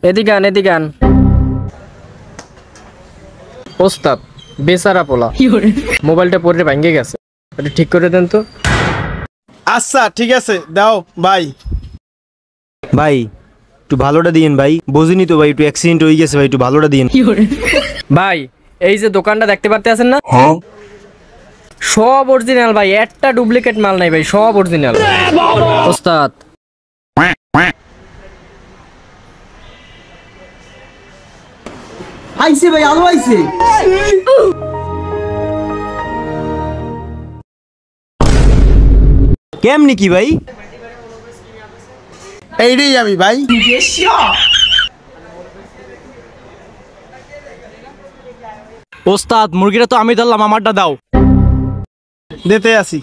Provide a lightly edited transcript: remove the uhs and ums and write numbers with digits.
এদিকে আন এদিকে আন। ওস্তাদ বেচারা পোলা, মোবাইলটা পরে ভাঙ্গে গেছে, এটা ঠিক করে দেন তো। আচ্ছা ঠিক আছে দাও ভাই। ভাই একটু ভালোটা দিয়েন ভাই, বুঝিনি তো ভাই, একটু অ্যাক্সিডেন্ট হয়ে গেছে ভাই, একটু ভালোটা দিয়েন। ভাই এই যে দোকানটা দেখতে পারতে আছেন না, সব অরিজিনাল ভাই, একটা ডুপ্লিকেট মাল নাই ভাই, সব অরিজিনাল। ওস্তাদ আইছে ভাই, আলো আইছে। কেমনি কি ভাই? এইটাই আমি ভাই। ওস্তাদ মুরগিটা তো আমি ধরলাম, আমারটা দাও। দিতে আসি।